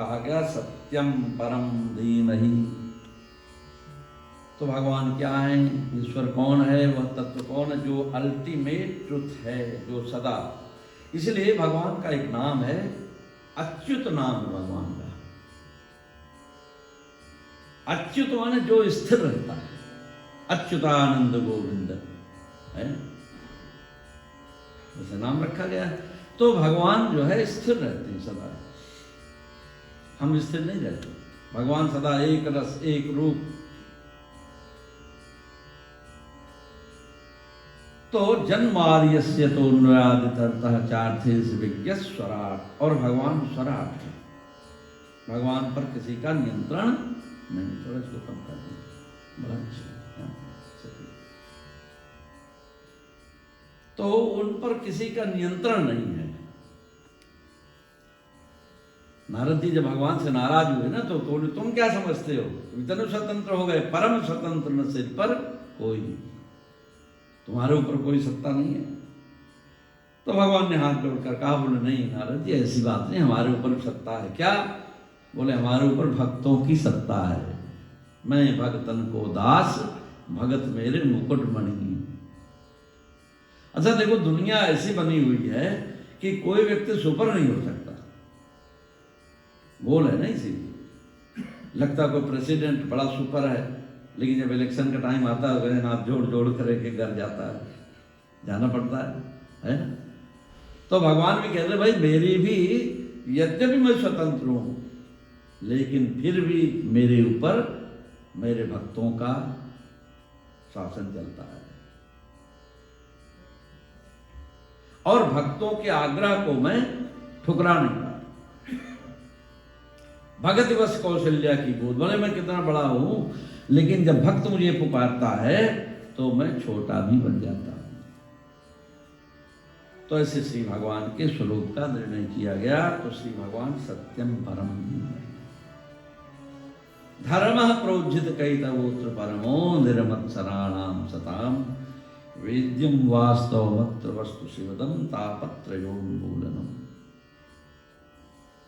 कहा गया सत्यम परम धीमहि। तो भगवान क्या है, ईश्वर कौन है, वह तत्व कौन है जो अल्टीमेट ट्रुथ है, जो सदा। इसलिए भगवान का एक नाम है, अच्युत नाम है भगवान का। अच्युत माने जो स्थिर रहता है, अच्युतानंद गोविंद है, ऐसे नाम रखा गया है। तो भगवान जो है स्थिर रहते हैं सदा, हम स्थिर नहीं रहते। भगवान सदा एक रस एक रूप। तो जन्मार्यस्य तो नुरादितरतः चार्थेषु विज्ञः स्वराट, और भगवान स्वराट है, भगवान पर किसी का नियंत्रण नहीं। थोड़ा इसको कम कर दें, बड़ा अच्छा है। तो उन पर किसी का नियंत्रण नहीं है। नारद जी जब भगवान से नाराज हुए ना, तो तुम क्या समझते हो, इतने स्वतंत्र हो गए, परम स्वतंत्र न सिर पर कोई, तुम्हारे ऊपर कोई सत्ता नहीं है। तो भगवान ने हाथ जोड़कर कहा, बोले नहीं नारद जी ऐसी बात नहीं, हमारे ऊपर सत्ता है। क्या? बोले हमारे ऊपर भक्तों की सत्ता है। मैं भगतन को दास, भगत मेरे मुकुट मणि। अच्छा देखो, दुनिया ऐसी बनी हुई है कि कोई व्यक्ति सुपर नहीं हो सकता। बोल है ना, इसी लगता कोई प्रेसिडेंट बड़ा सुपर है, लेकिन जब इलेक्शन का टाइम आता है हाथ जोड़ जोड़ कर एक घर जाता है, जाना पड़ता है ना। तो भगवान भी कहते भाई मेरी भी, यद्यपि मैं स्वतंत्र हूं, लेकिन फिर भी मेरे ऊपर मेरे भक्तों का शासन चलता है, और भक्तों के आग्रह को मैं ठुकरा नहीं पाता। भगत वश कौशल्या की गोद, बोले मैं कितना बड़ा हूं, लेकिन जब भक्त मुझे पुकारता है तो मैं छोटा भी बन जाता हूं। तो ऐसे श्री भगवान के स्वरूप का निर्णय किया गया। तो श्री भगवान सत्यम परम धर्म प्रोज्झित कैतवोत्र परमो निरमत्सराणाम सताम वेद्यम वास्तवमत्र वस्तु शिवदम तापत्रयोन्मूलनम।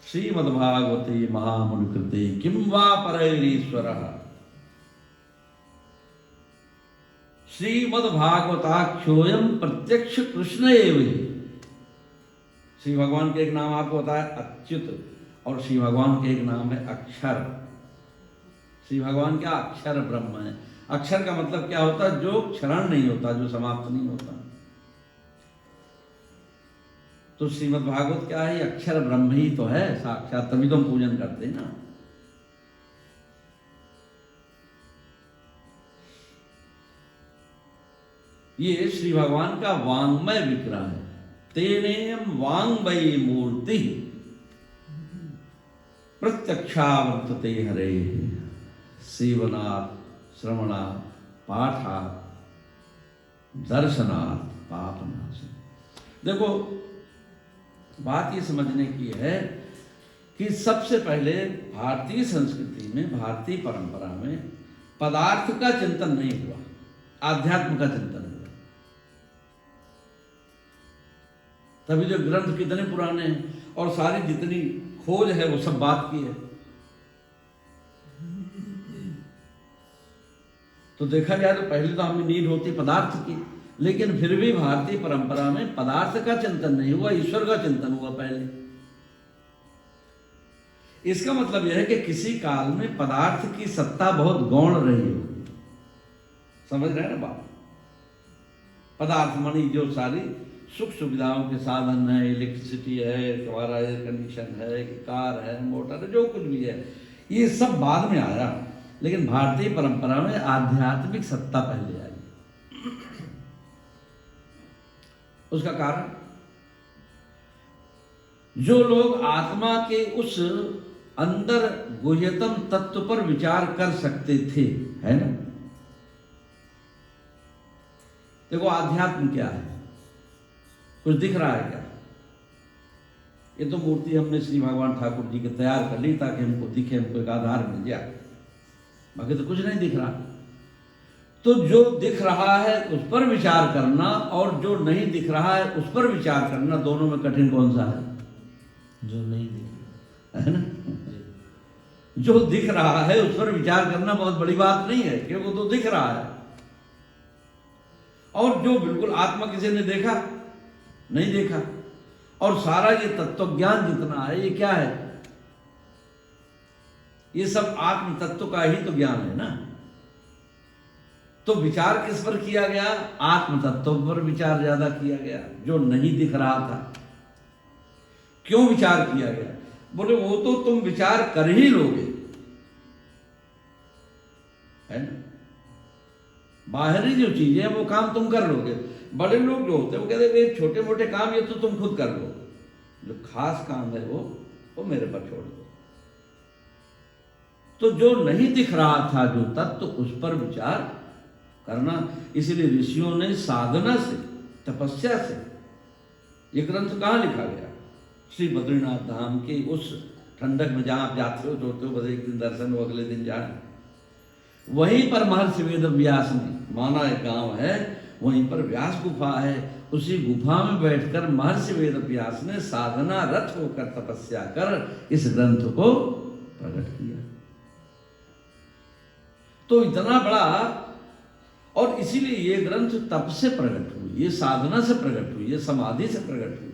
श्रीमद्भागवते महामुनिकृते किं वा परैरीश्वरः। श्रीमद्भागवताख्योऽयं प्रत्यक्ष कृष्ण एव हि। श्री भगवान के एक नाम आपको बताया अच्युत, और श्री भगवान के एक नाम है अक्षर। श्री भगवान क्या अक्षर ब्रह्म है। अक्षर का मतलब क्या होता है, जो क्षरण नहीं होता, जो समाप्त नहीं होता। तो श्रीमद् भागवत क्या है, अक्षर ब्रह्म ही तो है साक्षात, तभी तो हम पूजन करते हैं ना। ये श्री भगवान का वांग्मय विग्रह है। तेनेयम वांग्मयी मूर्ति प्रत्यक्षावर्तते हरे सेवनात् श्रवणात् पाठात् दर्शनात् पापनाशनात्। देखो बात ये समझने की है कि सबसे पहले भारतीय संस्कृति में, भारतीय परंपरा में पदार्थ का चिंतन नहीं हुआ, आध्यात्म का चिंतन हुआ। तभी जो ग्रंथ कितने पुराने हैं, और सारी जितनी खोज है वो सब बात की है। तो देखा जाए तो पहले तो हमें नीड होती पदार्थ की, लेकिन फिर भी भारतीय परंपरा में पदार्थ का चिंतन नहीं हुआ, ईश्वर का चिंतन हुआ पहले। इसका मतलब यह है कि किसी काल में पदार्थ की सत्ता बहुत गौण रही होगी। समझ रहे हैं ना बात? पदार्थ मानी जो सारी सुख सुविधाओं के साधन है, इलेक्ट्रिसिटी है, तुम्हारा एयर कंडीशन है, कार है, मोटर है, जो कुछ भी है, ये सब बाद में आया। लेकिन भारतीय परंपरा में आध्यात्मिक सत्ता पहले आई। उसका कारण, जो लोग आत्मा के उस अंदर गुह्यतम तत्व पर विचार कर सकते थे, है ना। देखो आध्यात्म क्या है, कुछ दिख रहा है क्या? ये तो मूर्ति हमने श्री भगवान ठाकुर जी के तैयार कर ली ताकि हमको दिखे, हमको एक आधार मिल जाए, बाकी तो कुछ नहीं दिख रहा। तो जो दिख रहा है उस पर विचार करना, और जो नहीं दिख रहा है उस पर विचार करना, दोनों में कठिन कौन सा है? जो नहीं दिख रहा है ना। जो दिख रहा है उस पर विचार करना बहुत बड़ी बात नहीं है, क्योंकि वो तो दिख रहा है। और जो बिल्कुल आत्मा किसी ने देखा नहीं देखा, और सारा ये तत्व ज्ञान जितना है ये क्या है, ये सब आत्म तत्व का ही तो ज्ञान है ना। तो विचार किस पर किया गया, आत्म तत्व पर विचार ज्यादा किया गया, जो नहीं दिख रहा था। क्यों विचार किया गया, बोले वो तो तुम विचार कर ही लोगे, है ना। बाहरी जो चीजें हैं वो काम तुम कर लोगे। बड़े लोग जो होते हैं वो कहते हैं वे छोटे मोटे काम ये तो तुम खुद कर लो, जो खास काम है वो मेरे पर छोड़ दो। तो जो नहीं दिख रहा था जो तत्व, उस पर विचार करना। इसलिए ऋषियों ने साधना से, तपस्या से, ये ग्रंथ कहाँ लिखा गया, श्री बद्रीनाथ धाम के उस ठंडक में जहां आप जाते हो सोते हो बस एक दिन दर्शन हो अगले दिन जाए, वहीं पर महर्षि वेद व्यास ने, माना एक गांव है वहीं पर व्यास गुफा है, उसी गुफा में बैठकर महर्षि वेद व्यास ने साधना रत होकर तपस्या कर इस ग्रंथ को प्रकट किया। तो इतना बड़ा, और इसीलिए ये ग्रंथ तप से प्रकट हुई, ये साधना से प्रकट हुई, ये समाधि से प्रकट हुई।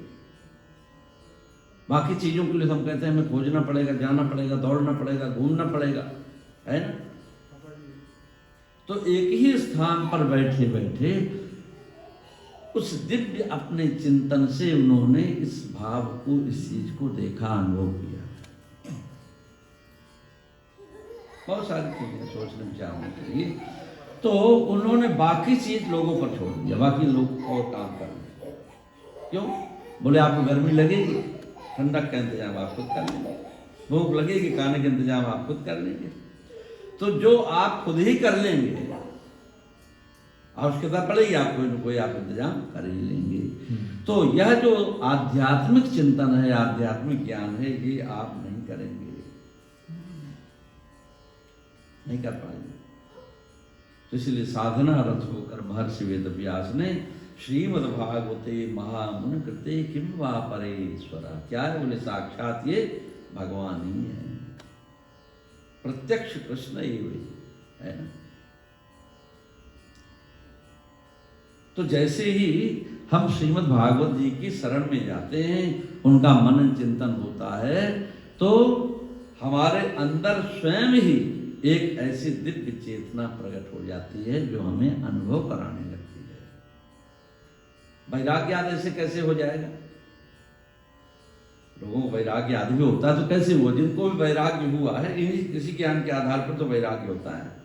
बाकी चीजों के लिए हम कहते हैं हमें खोजना पड़ेगा, जाना पड़ेगा, दौड़ना पड़ेगा, घूमना पड़ेगा, है ना। तो एक ही स्थान पर बैठे बैठे उस दिव्य अपने चिंतन से उन्होंने इस भाव को, इस चीज को देखा, अनुभव किया। बहुत सारी चीजें सोचने विचारने के लिए। तो उन्होंने बाकी चीज लोगों पर छोड़ दिया, बाकी लोग और काम कर रहे। क्यों, बोले आपको गर्मी लगेगी, ठंडक का इंतजाम आप खुद कर लेंगे, भूख लगेगी, खाने का इंतजाम आप खुद कर लेंगे। तो जो आप खुद ही कर लेंगे, आवश्यकता पड़ेगी आपको न कोई आप इंतजाम कर ही लेंगे। तो यह जो आध्यात्मिक चिंतन है, आध्यात्मिक ज्ञान है, ये आप नहीं करेंगे, नहीं कर पाएंगे। तो इसलिए साधना रत होकर महर्षि वेद व्यास ने श्रीमद् भागवते महामुन कृते किम वा परेश्वरा, क्या है, बोले साक्षात ये भगवान ही है, प्रत्यक्ष कृष्ण ही है ना। तो जैसे ही हम श्रीमद् भागवत जी की शरण में जाते हैं, उनका मनन चिंतन होता है, तो हमारे अंदर स्वयं ही एक ऐसी दिव्य चेतना प्रकट हो जाती है जो हमें अनुभव कराने लगती है। वैराग्य आदि से कैसे हो जाएगा, लोगों को वैराग्य आदि भी होता है तो कैसे हुआ, जिनको भी वैराग्य हुआ है इन्हीं किसी ज्ञान के आधार पर तो वैराग्य होता है।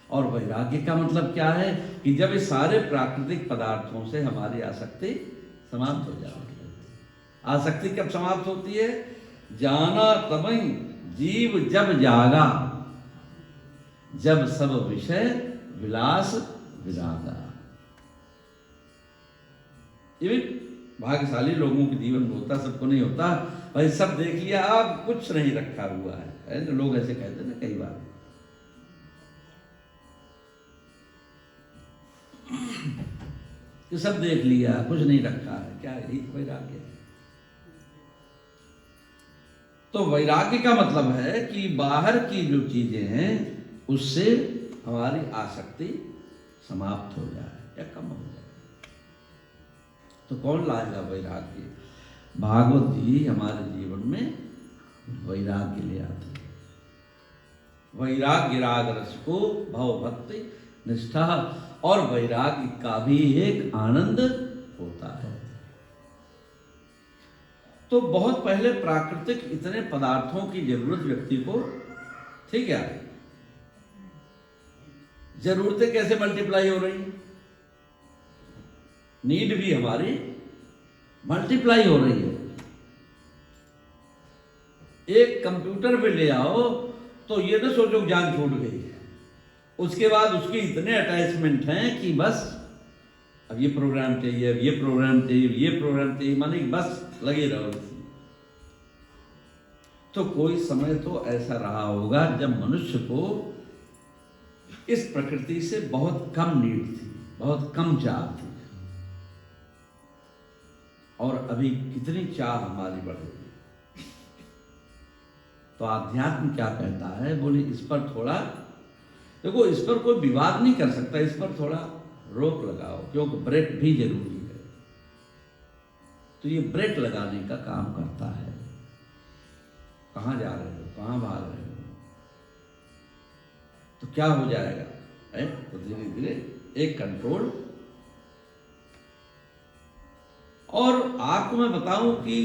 और वैराग्य का मतलब क्या है कि जब ये सारे प्राकृतिक पदार्थों से हमारी आसक्ति समाप्त हो जाती है। आसक्ति कब समाप्त होती है, जाना तमई जीव जब जागा, जब सब विषय विलास विरागा। ये भी भाग्यशाली लोगों के जीवन में होता, सबको नहीं होता। भाई सब देख लिया, अब कुछ नहीं रखा हुआ है ना, लोग ऐसे कहते हैं ना कई बार। कि सब देख लिया, कुछ नहीं रखा है, क्या यही वैराग्य है। तो वैराग्य का मतलब है कि बाहर की जो चीजें हैं उससे हमारी आसक्ति समाप्त हो जाए या कम हो जाए। तो कौन लाएगा वैराग्य, भागवत जी हमारे जीवन में वैराग्य ले आते हैं। वैराग्य राग रस को भव भक्ति निष्ठा, और वैराग्य का भी एक आनंद होता है। तो बहुत पहले प्राकृतिक इतने पदार्थों की जरूरत व्यक्ति को थी क्या, जरूरतें कैसे मल्टीप्लाई हो रही, नीड भी हमारी मल्टीप्लाई हो रही है। एक कंप्यूटर भी ले आओ तो ये ना सोचो जान छूट गई, उसके बाद उसके इतने अटैचमेंट हैं कि बस अब ये प्रोग्राम चाहिए, अब ये प्रोग्राम चाहिए, ये प्रोग्राम चाहिए, माने बस लगे रहो। तो कोई समय तो ऐसा रहा होगा जब मनुष्य को इस प्रकृति से बहुत कम नीड थी, बहुत कम चाह थी, और अभी कितनी चाह हमारी बढ़ गई। तो अध्यात्म क्या कहता है, बोले इस पर थोड़ा देखो, इस पर कोई विवाद नहीं कर सकता, इस पर थोड़ा रोक लगाओ, क्योंकि ब्रेक भी जरूरी है। तो ये ब्रेक लगाने का काम करता है। कहाँ जा रहे हो, कहाँ भाग रहे हो, तो क्या हो जाएगा है? तो धीरे धीरे एक कंट्रोल। और आपको मैं बताऊं कि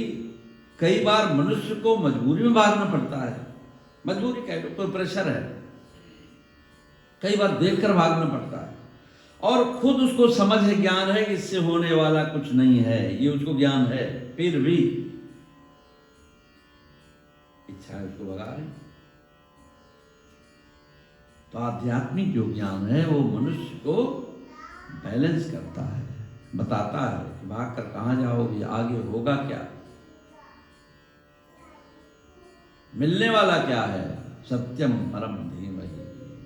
कई बार मनुष्य को मजबूरी में भागना पड़ता है, मजबूरी कह लो, कोई प्रेशर है, कई बार देखकर भागना पड़ता है, और खुद उसको समझ है, ज्ञान है कि इससे होने वाला कुछ नहीं है, ये उसको ज्ञान है, फिर भी इच्छा है उसको भगा रही। तो आध्यात्मिक जो ज्ञान है वो मनुष्य को बैलेंस करता है, बताता है कि भाग कर कहां जाओगे, आगे होगा क्या, मिलने वाला क्या है, सत्यम परम धीमहि,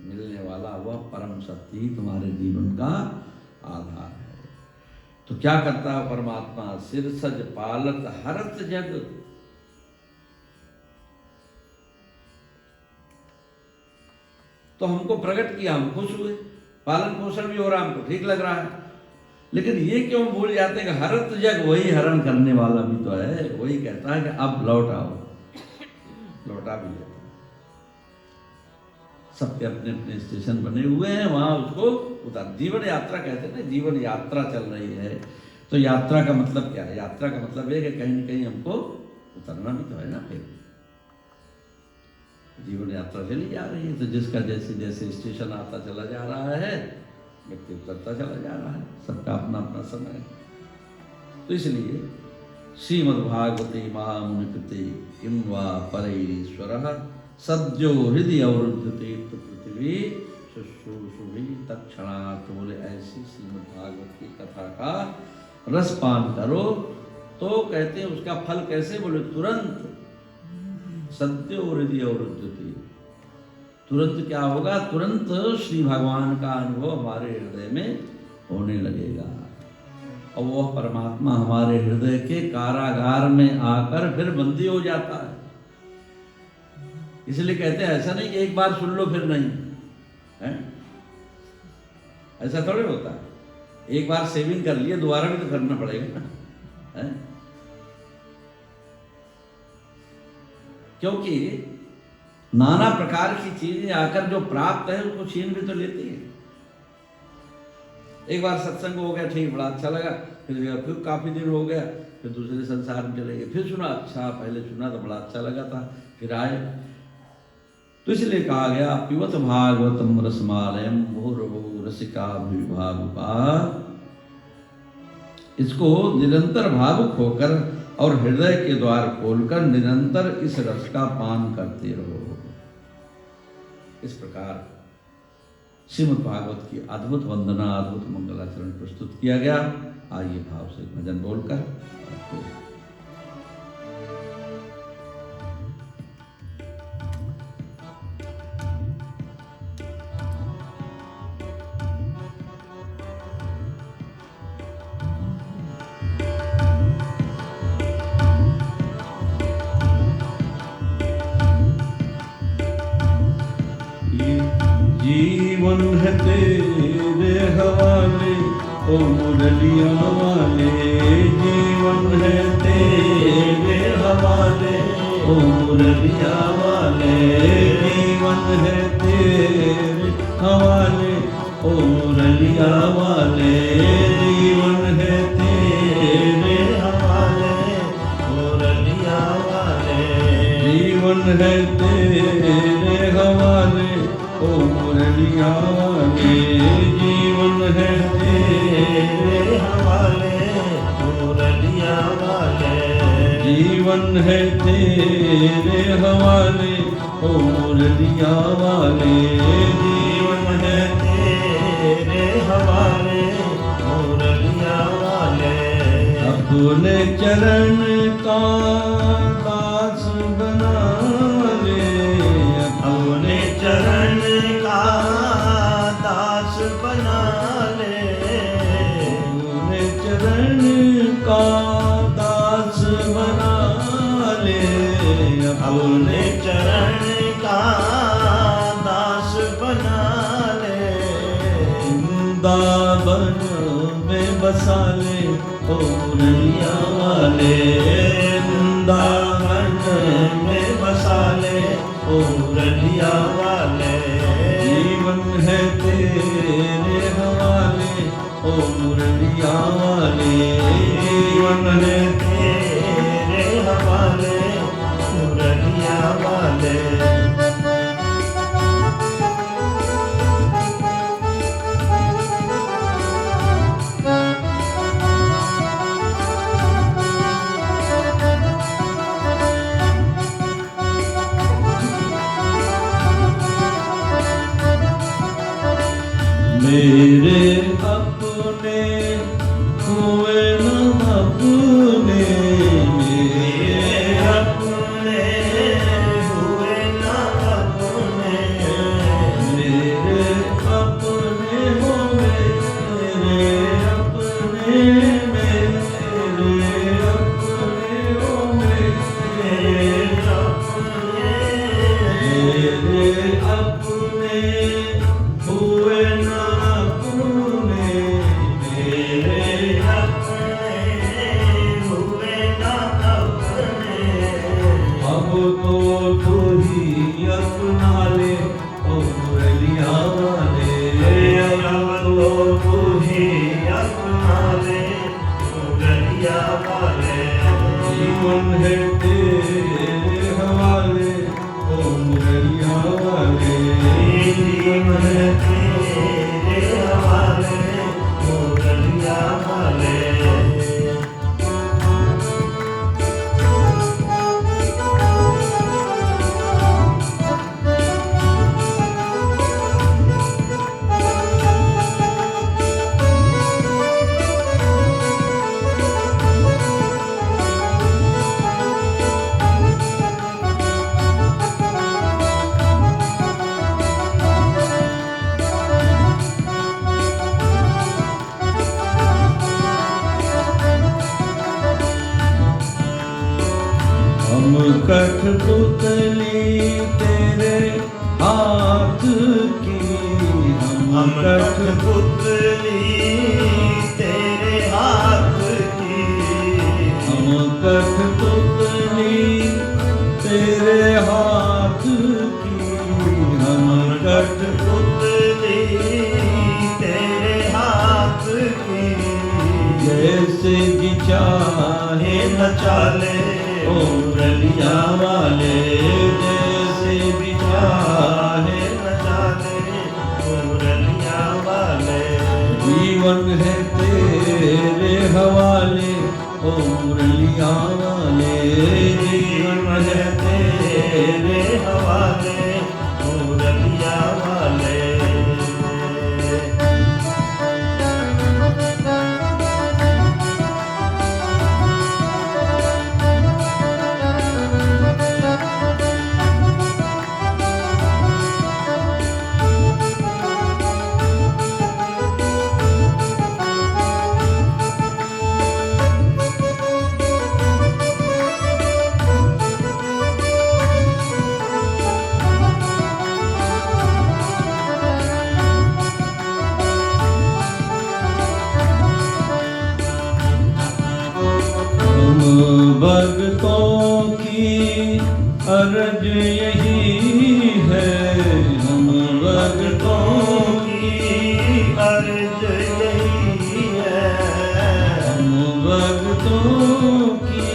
मिलने वाला वह परम सत्य ही तुम्हारे जीवन का आधार है। तो क्या करता है परमात्मा, सिरसज पालत हरत जग, तो हमको प्रकट किया, हम खुश हुए, पालन पोषण भी हो रहा, हमको ठीक लग रहा है, लेकिन ये क्यों भूल जाते हैं कि हरत जग, वही हरण करने वाला भी तो है, वही कहता है कि अब लौट आओ, लौटा भी लेता। सबके अपने अपने स्टेशन बने हुए हैं, वहां उसको उतार। जीवन यात्रा कहते हैं ना, जीवन यात्रा चल रही है, तो यात्रा का मतलब क्या है, यात्रा का मतलब है कि कहीं न कहीं हमको उतरना भी तो है ना। फिर जीवन यात्रा चली जा रही है, तो जिसका जैसे जैसे स्टेशन आता चला जा रहा है, व्यक्ति उतरता चला जा रहा है, सबका अपना अपना समय है। तो इसलिए श्रीमद्भागवते महामुनिकृते किं वा परैरीश्वरः सद्यो हृदय अवरुद्धते पृथ्वी शुश्रूषुभिः तत्क्षणात्, बोले ऐसी श्रीमद्भागवत की कथा का रसपान करो तो कहते हैं उसका फल कैसे, बोले तुरंत, सद्यो हृदय अवरुद्धते, तुरंत क्या होगा, तुरंत श्री भगवान का अनुभव हमारे हृदय में होने लगेगा, और वह परमात्मा हमारे हृदय के कारागार में आकर फिर बंदी हो जाता है। इसलिए कहते हैं ऐसा नहीं कि एक बार सुन लो फिर नहीं है, ऐसा थोड़े होता है, एक बार सेविंग कर लिए दोबारा भी तो करना पड़ेगा ना है? क्योंकि नाना प्रकार की चीजें आकर जो प्राप्त है उसको छीन भी तो लेती है। एक बार सत्संग हो गया, ठीक, बड़ा अच्छा लगा, फिर काफी दिन हो गया, फिर दूसरे संसार में चले गए, फिर सुना, अच्छा पहले सुना तो बड़ा अच्छा लगा था, फिर आए। तो इसलिए कहा गया पिबत भागवतम रसमालयम मुहुर्मुहुः रसिकाभिभावुका, इसको निरंतर भावुक होकर और हृदय के द्वार खोलकर निरंतर इस रस का पान करते रहो। इस प्रकार श्रीमद् भागवत की अद्भुत वंदना, अद्भुत मंगलाचरण प्रस्तुत किया गया। आइए भाव से भजन बोलकर जीवन है तेरे हवाले ओ मुरलिया वाले, जीवन है तेरे हवाले ओ मुरलिया वाले, जीवन है तेरे हवाले ओ मुरलिया वाले, जीवन है तेरे हवाले मुरलिया वाले, जीवन है तेरे हवाले ओ मुरलिया वाले, जीवन है तेरे हवाले मुरलिया वाले, जीवन है तेरे हवाले ओ मुरलिया वाले, जीवन है तेरे हवाले मुरलिया वाले। अपने चरण का दास बना ले, अपने चरण का दास बना ले, अपने चरण का दास बना ले, अपने चरण चरण का दास बना ले, वृंदावन में बसा ले ओ मुरलिया वाले, वृंदावन में बसा ले ओ मुरलिया वाले, जीवन है तेरे हवाले ओ मुरलिया वाले, जीवन है तेरे हवाले मुरलिया वाले। मेरे अपने हुए न अपने, मेरे अपने हुए न अपने, मेरे अपने हो मेरे अपने, मेरे अपने हो मेरे अपने, मेरे अपने हुए न अपने, मेरे अपने हुए न अपने, अब तो तू ही अपना ले ओ मुरलिया वाले, अब तो तू ही अपना ले मुरलिया वाले, जीवन है तेरे हवाले ओ मुरलिया वाले, जीवन है तेरे हवाले मुरलिया वाले। हम कठपुतली तेरे हाथ की, हम कठपुतली तेरे हाथ की, हम कठपुतली तेरे हाथ की, हम कठपुतली तेरे हाथ की, जैसे जी चाहे नचा ले ओ मुरलिया वाले, जैसे भी चाहे नचा ले ओ मुरलिया वाले, जीवन है तेरे हवाले ओ मुरलिया वाले, जीवन है तेरे हवाले ओ मुरलिया वाले। भक्तों की अर्ज यही है, हम भक्तों की अर्ज यही है, हम भक्तों की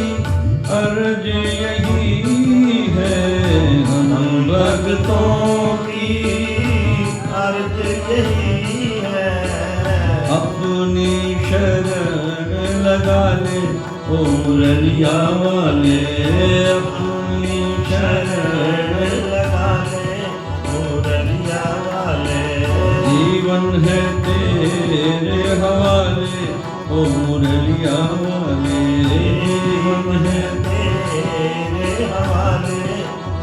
अर्ज यही है, हम भक्तों की अर्ज यही है, अपनी शरण लगा ले ओ मुरलिया वाले, अपनी शरण लगा ले मुरलिया वाले, जीवन है तेरे हवाले ओ मुरलिया वाले, जीवन है तेरे हवाले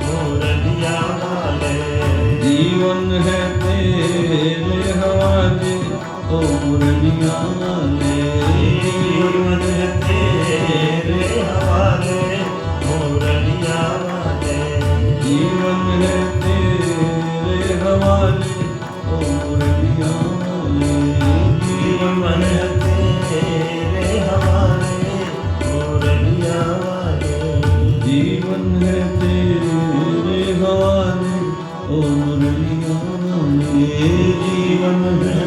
मुरलिया वाले, जीवन है तेरे हवाले ओ मुरलिया वाले, जीवन है तेरे हवाले मुरलिया वाले, जीवन जीवन है तेरे हवाले ओ मुरलिया वाले जीवन है तेरे हवाले मुरलिया वाले जीवन है तेरे हवाले ओ मुरलिया वाले जीवन है